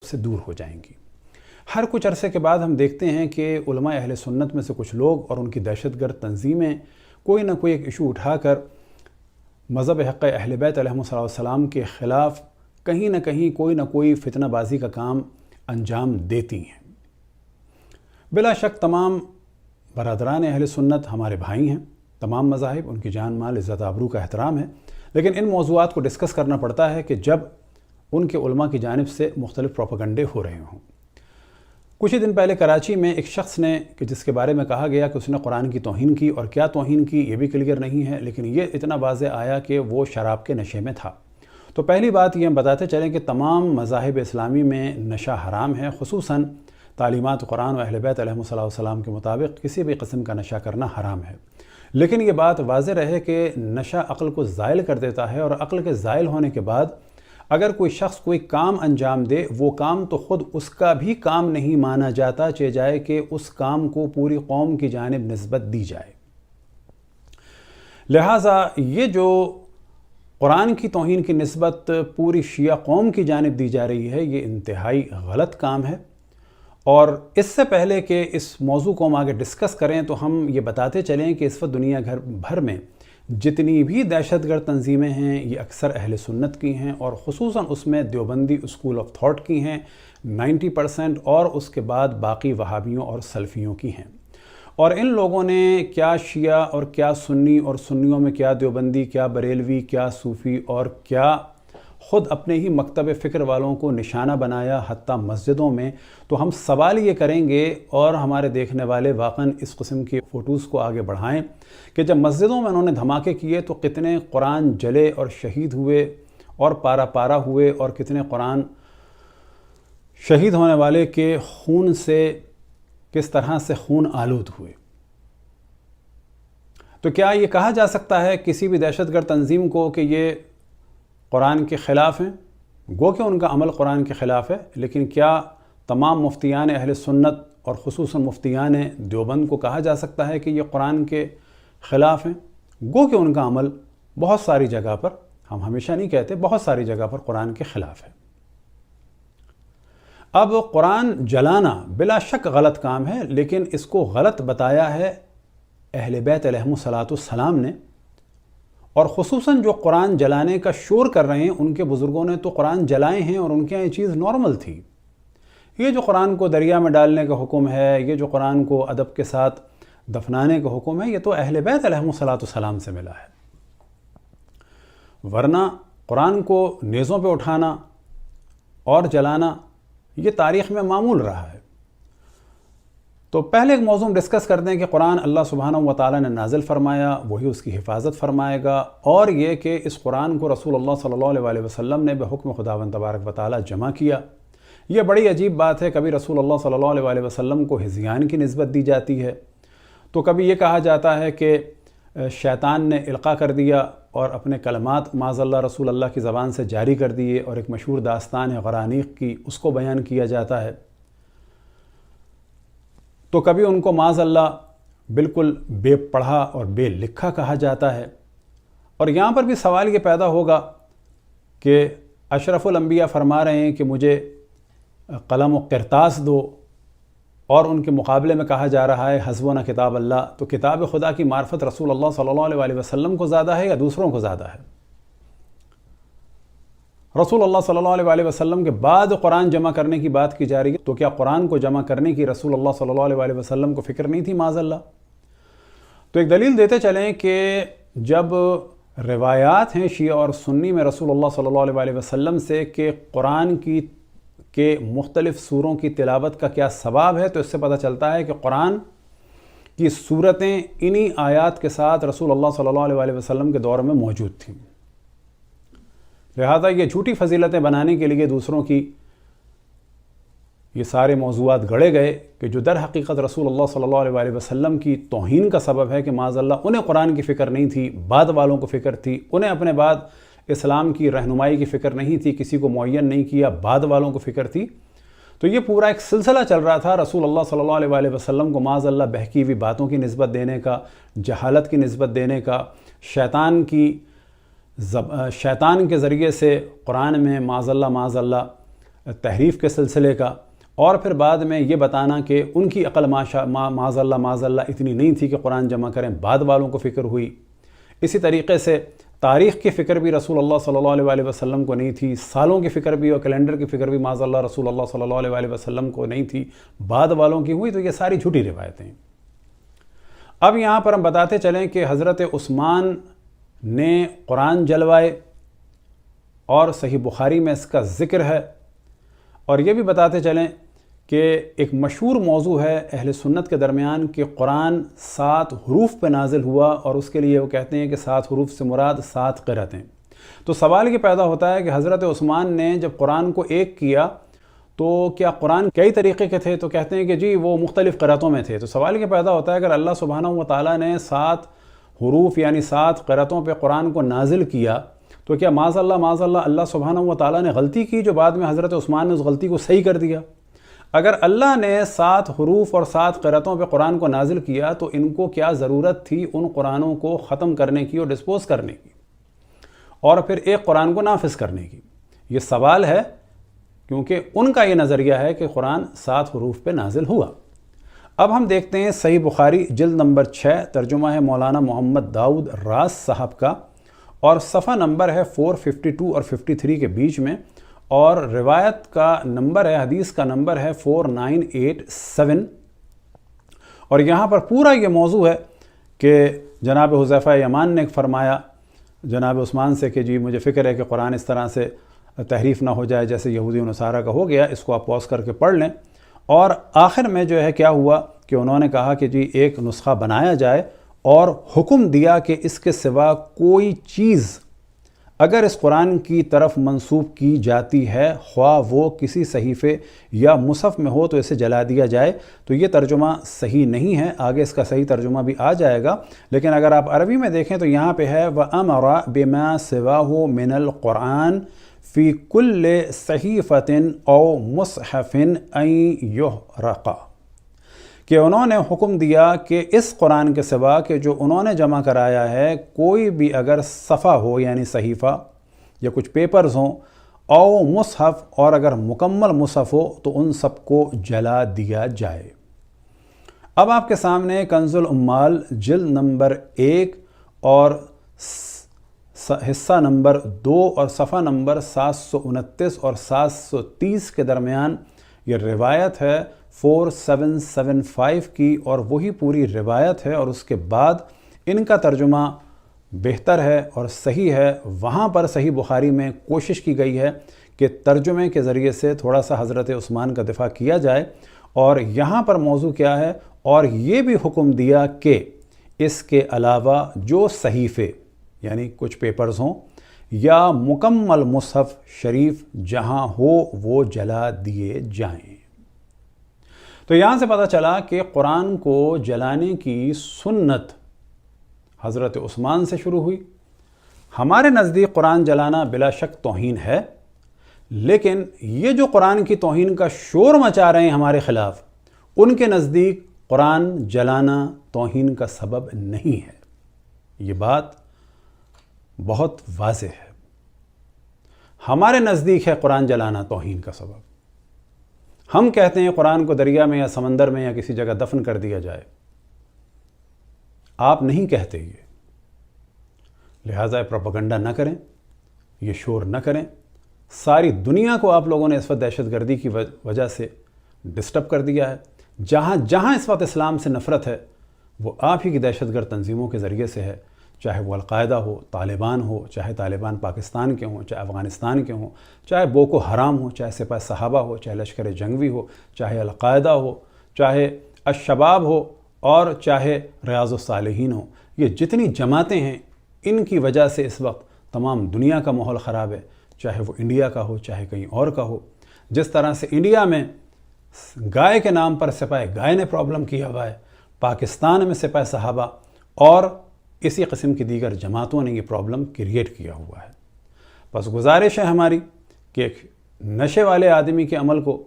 سے دور ہو جائیں گی۔ ہر کچھ عرصے کے بعد ہم دیکھتے ہیں کہ علماء اہل سنت میں سے کچھ لوگ اور ان کی دہشت گرد تنظیمیں کوئی نہ کوئی ایک ایشو اٹھا کر مذہب حق اہل بیت علیہم السلام کے خلاف کہیں نہ کہیں کوئی نہ کوئی فتنہ بازی کا کام انجام دیتی ہیں۔ بلا شک تمام برادران اہل سنت ہمارے بھائی ہیں، تمام مذاہب، ان کی جان مال عزت آبرو کا احترام ہے، لیکن ان موضوعات کو ڈسکس کرنا پڑتا ہے کہ جب ان کے علماء کی جانب سے مختلف پروپیگنڈے ہو رہے ہوں۔ کچھ ہی دن پہلے کراچی میں ایک شخص نے کہ جس کے بارے میں کہا گیا کہ اس نے قرآن کی توہین کی، اور کیا توہین کی یہ بھی کلیئر نہیں ہے، لیکن یہ اتنا واضح آیا کہ وہ شراب کے نشے میں تھا۔ تو پہلی بات یہ ہم بتاتے چلیں کہ تمام مذاہب اسلامی میں نشہ حرام ہے، خصوصاً تعلیمات قرآن و اہل بیت علیہم السلام کے مطابق کسی بھی قسم کا نشہ کرنا حرام ہے۔ لیکن یہ بات واضح رہے کہ نشہ عقل کو زائل کر دیتا ہے، اور عقل کے زائل ہونے کے بعد اگر کوئی شخص کوئی کام انجام دے، وہ کام تو خود اس کا بھی کام نہیں مانا جاتا، چاہے جائے کہ اس کام کو پوری قوم کی جانب نسبت دی جائے۔ لہٰذا یہ جو قرآن کی توہین کی نسبت پوری شیعہ قوم کی جانب دی جا رہی ہے، یہ انتہائی غلط کام ہے۔ اور اس سے پہلے کہ اس موضوع کو ہم آگے ڈسکس کریں تو ہم یہ بتاتے چلیں کہ اس وقت دنیا بھر میں جتنی بھی دہشت گرد تنظیمیں ہیں یہ اکثر اہل سنت کی ہیں، اور خصوصاً اس میں دیوبندی اسکول آف تھاٹ کی ہیں 90%، اور اس کے بعد باقی وہابیوں اور سلفیوں کی ہیں۔ اور ان لوگوں نے کیا شیعہ اور کیا سنی، اور سنیوں میں کیا دیوبندی، کیا بریلوی، کیا صوفی، اور کیا خود اپنے ہی مکتب فکر والوں کو نشانہ بنایا، حتیٰ مسجدوں میں۔ تو ہم سوال یہ کریں گے، اور ہمارے دیکھنے والے واقعاً اس قسم کی فوٹوز کو آگے بڑھائیں کہ جب مسجدوں میں انہوں نے دھماکے کیے تو کتنے قرآن جلے اور شہید ہوئے اور پارا پارا ہوئے، اور کتنے قرآن شہید ہونے والے کے خون سے کس طرح سے خون آلود ہوئے۔ تو کیا یہ کہا جا سکتا ہے کسی بھی دہشت گرد تنظیم کو کہ یہ قرآن کے خلاف ہیں؟ گو کہ ان کا عمل قرآن کے خلاف ہے، لیکن کیا تمام مفتیان اہل سنت اور خصوصاً مفتیان دیوبند کو کہا جا سکتا ہے کہ یہ قرآن کے خلاف ہیں؟ گو کہ ان کا عمل بہت ساری جگہ پر، ہم ہمیشہ نہیں کہتے، بہت ساری جگہ پر قرآن کے خلاف ہے۔ اب قرآن جلانا بلا شک غلط کام ہے، لیکن اس کو غلط بتایا ہے اہل بیت علیہم السلام نے، اور خصوصاً جو قرآن جلانے کا شور کر رہے ہیں ان کے بزرگوں نے تو قرآن جلائے ہیں، اور ان کے یہاں یہ چیز نارمل تھی۔ یہ جو قرآن کو دریا میں ڈالنے کا حکم ہے، یہ جو قرآن کو ادب کے ساتھ دفنانے کا حکم ہے، یہ تو اہل بیت علیہم السلام سے ملا ہے، ورنہ قرآن کو نیزوں پہ اٹھانا اور جلانا یہ تاریخ میں معمول رہا ہے۔ تو پہلے ایک موضوع ڈسکس کرتے ہیں کہ قرآن اللہ سبحانہ و تعالیٰ نے نازل فرمایا، وہی اس کی حفاظت فرمائے گا، اور یہ کہ اس قرآن کو رسول اللہ صلی اللہ علیہ وسلم نے بحکم خداوند تبارک و تعالیٰ جمع کیا۔ یہ بڑی عجیب بات ہے، کبھی رسول اللہ صلی اللہ علیہ وسلم کو ہذیان کی نسبت دی جاتی ہے، تو کبھی یہ کہا جاتا ہے کہ شیطان نے القاء کر دیا اور اپنے کلمات معاذ اللہ رسول اللہ کی زبان سے جاری کر دیے، اور ایک مشہور داستان ہے غرانیق کی، اس کو بیان کیا جاتا ہے۔ تو کبھی ان کو معاذ اللہ بالکل بے پڑھا اور بے لکھا کہا جاتا ہے۔ اور یہاں پر بھی سوال یہ پیدا ہوگا کہ اشرف الانبیاء فرما رہے ہیں کہ مجھے قلم و کرتاس دو، اور ان کے مقابلے میں کہا جا رہا ہے حسبنا کتاب اللہ، تو کتاب خدا کی معرفت رسول اللہ صلی اللہ علیہ وسلم کو زیادہ ہے یا دوسروں کو زیادہ ہے؟ رسول اللہ صلی اللہ علیہ وسلم کے بعد قرآن جمع کرنے کی بات کی جا رہی ہے، تو کیا قرآن کو جمع کرنے کی رسول اللہ صلی اللہ علیہ وسلم کو فکر نہیں تھی معاذ اللہ؟ تو ایک دلیل دیتے چلیں کہ جب روایات ہیں شیعہ اور سنی میں رسول اللہ صلی اللہ علیہ وسلم سے کہ قرآن کے مختلف سوروں کی تلاوت کا کیا ثواب ہے، تو اس سے پتہ چلتا ہے کہ قرآن کی صورتیں انہی آیات کے ساتھ رسول اللہ صلی اللہ علیہ وسلم کے دور میں موجود تھیں۔ لہذا یہ جھوٹی فضیلتیں بنانے کے لیے دوسروں کی یہ سارے موضوعات گڑے گئے کہ جو در حقیقت رسول اللہ صلی اللہ علیہ وسلم کی توہین کا سبب ہے، کہ معاذ اللہ انہیں قرآن کی فکر نہیں تھی، بعد والوں کو فکر تھی، انہیں اپنے بعد اسلام کی رہنمائی کی فکر نہیں تھی، کسی کو معین نہیں کیا، بعد والوں کو فکر تھی۔ تو یہ پورا ایک سلسلہ چل رہا تھا رسول اللہ صلی اللہ علیہ وسلم کو معاذ اللہ بہکی ہوئی باتوں کی نسبت دینے کا، جہالت کی نسبت دینے کا، شیطان کے ذریعے سے قرآن میں معاذ اللہ تحریف کے سلسلے کا، اور پھر بعد میں یہ بتانا کہ ان کی عقل معاذ اللہ اتنی نہیں تھی کہ قرآن جمع کریں، بعد والوں کو فکر ہوئی۔ اسی طریقے سے تاریخ کی فکر بھی رسول اللہ صلی اللہ علیہ وسلم کو نہیں تھی، سالوں کی فکر بھی اور کیلنڈر کی فکر بھی معاذ اللہ رسول اللہ صلی اللہ علیہ وسلم کو نہیں تھی، بعد والوں کی ہوئی۔ تو یہ ساری جھوٹی روایتیں ہیں۔ اب یہاں پر ہم بتاتے چلیں کہ حضرت عثمان نے قرآن جلوائے، اور صحیح بخاری میں اس کا ذکر ہے، اور یہ بھی بتاتے چلیں کہ ایک مشہور موضوع ہے اہل سنت کے درمیان کہ قرآن 7 حروف پہ نازل ہوا، اور اس کے لیے وہ کہتے ہیں کہ 7 حروف سے مراد 7 قرأتیں۔ تو سوال یہ پیدا ہوتا ہے کہ حضرت عثمان نے جب قرآن کو ایک کیا تو کیا قرآن کئی طریقے کے تھے؟ تو کہتے ہیں کہ جی وہ مختلف قرأتوں میں تھے۔ تو سوال یہ پیدا ہوتا ہے اگر اللہ سبحانہ و تعالیٰ نے 7 حروف یعنی 7 قرأتوں پہ قرآن کو نازل کیا، تو کیا معاذ اللہ اللہ سبحانہ و تعالیٰ نے غلطی کی جو بعد میں حضرت عثمان نے اس غلطی کو صحیح کر دیا؟ اگر اللہ نے 7 حروف اور 7 قرأتوں پہ قرآن کو نازل کیا تو ان کو کیا ضرورت تھی ان قرآنوں کو ختم کرنے کی اور ڈسپوز کرنے کی، اور پھر ایک قرآن کو نافذ کرنے کی؟ یہ سوال ہے، کیونکہ ان کا یہ نظریہ ہے کہ قرآن 7 حروف پہ نازل ہوا۔ اب ہم دیکھتے ہیں صحیح بخاری جلد نمبر 6، ترجمہ ہے مولانا محمد داؤد راز صاحب کا، اور صفحہ نمبر ہے 452 اور 53 کے بیچ میں، اور روایت کا نمبر ہے، حدیث کا نمبر ہے 4987، اور یہاں پر پورا یہ موضوع ہے کہ جناب حذیفہ یمان نے فرمایا جناب عثمان سے کہ جی مجھے فکر ہے کہ قرآن اس طرح سے تحریف نہ ہو جائے جیسے یہودی و نصارہ کا ہو گیا، اس کو آپ پاس کر کے پڑھ لیں۔ اور آخر میں جو ہے کیا ہوا کہ انہوں نے کہا کہ جی ایک نسخہ بنایا جائے، اور حکم دیا کہ اس کے سوا کوئی چیز اگر اس قرآن کی طرف منسوب کی جاتی ہے، خواہ وہ کسی صحیفے یا مصحف میں ہو، تو اسے جلا دیا جائے۔ تو یہ ترجمہ صحیح نہیں ہے، آگے اس کا صحیح ترجمہ بھی آ جائے گا، لیکن اگر آپ عربی میں دیکھیں تو یہاں پہ ہے وَأَمَرَ بِمَا سِوَاهُ مِنَ الْقُرْآنِ فِي كُلِّ صَحِيفَةٍ أَوْ مُصْحَفٍ أَن يُحْرَقَ، کہ انہوں نے حکم دیا کہ اس قرآن کے سوا کہ جو انہوں نے جمع کرایا ہے، کوئی بھی اگر صفحہ ہو یعنی صحیفہ یا کچھ پیپرز ہوں، او مصحف، اور اگر مکمل مصحف ہو تو ان سب کو جلا دیا جائے۔ اب آپ کے سامنے کنز العمال جلد نمبر 1 اور حصہ نمبر 2 اور صفحہ نمبر 729 اور 730 کے درمیان یہ روایت ہے 4775 کی، اور وہی پوری روایت ہے، اور اس کے بعد ان کا ترجمہ بہتر ہے اور صحیح ہے۔ وہاں پر صحیح بخاری میں کوشش کی گئی ہے کہ ترجمے کے ذریعے سے تھوڑا سا حضرت عثمان کا دفاع کیا جائے، اور یہاں پر موضوع کیا ہے، اور یہ بھی حکم دیا کہ اس کے علاوہ جو صحیفے یعنی کچھ پیپرز ہوں یا مکمل مصحف شریف جہاں ہو وہ جلا دیے جائیں۔ تو یہاں سے پتہ چلا کہ قرآن کو جلانے کی سنت حضرت عثمان سے شروع ہوئی۔ ہمارے نزدیک قرآن جلانا بلا شک توہین ہے، لیکن یہ جو قرآن کی توہین کا شور مچا رہے ہیں ہمارے خلاف، ان کے نزدیک قرآن جلانا توہین کا سبب نہیں ہے۔ یہ بات بہت واضح ہے۔ ہمارے نزدیک ہے قرآن جلانا توہین کا سبب۔ ہم کہتے ہیں قرآن کو دریا میں یا سمندر میں یا کسی جگہ دفن کر دیا جائے، آپ نہیں کہتے یہ، لہٰذا پروپیگنڈا نہ کریں، یہ شور نہ کریں۔ ساری دنیا کو آپ لوگوں نے اس وقت دہشت گردی کی وجہ سے ڈسٹرب کر دیا ہے۔ جہاں جہاں اس وقت اسلام سے نفرت ہے وہ آپ ہی کی دہشت گرد تنظیموں کے ذریعے سے ہے، چاہے وہ القاعدہ ہو، طالبان ہو، چاہے طالبان پاکستان کے ہوں، چاہے افغانستان کے ہوں، چاہے بوکو حرام ہو، چاہے سپاہ صحابہ ہو، چاہے لشکر جنگوی ہو، چاہے القاعدہ ہو، چاہے الشباب ہو، اور چاہے ریاض الصالحین ہو۔ یہ جتنی جماعتیں ہیں ان کی وجہ سے اس وقت تمام دنیا کا ماحول خراب ہے، چاہے وہ انڈیا کا ہو چاہے کہیں اور کا ہو۔ جس طرح سے انڈیا میں گائے کے نام پر سپاہ گائے نے پرابلم کیا ہوا ہے، پاکستان میں سپاہ صحابہ اور اسی قسم کی دیگر جماعتوں نے یہ پرابلم کریٹ کیا ہوا ہے۔ بس گزارش ہے ہماری کہ ایک نشے والے آدمی کے عمل کو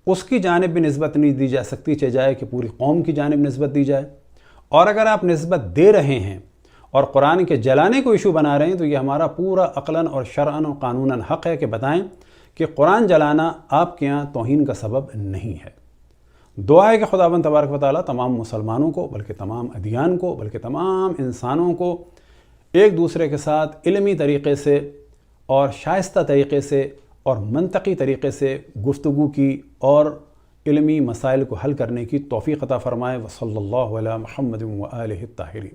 اس کی جانب بھی نسبت نہیں دی جا سکتی، چاہے جائے کہ پوری قوم کی جانب نسبت دی جائے، اور اگر آپ نسبت دے رہے ہیں اور قرآن کے جلانے کو ایشو بنا رہے ہیں تو یہ ہمارا پورا عقلاً اور شرعاً اور قانوناً حق ہے کہ بتائیں کہ قرآن جلانا آپ کے یہاں توہین کا سبب نہیں ہے۔ دعا ہے کہ خداوند تبارک و تعالیٰ تمام مسلمانوں کو، بلکہ تمام ادیان کو، بلکہ تمام انسانوں کو ایک دوسرے کے ساتھ علمی طریقے سے اور شائستہ طریقے سے اور منطقی طریقے سے گفتگو کی اور علمی مسائل کو حل کرنے کی توفیق عطا فرمائے۔ وصلی اللہ علی محمد و آلہ الطاہرین۔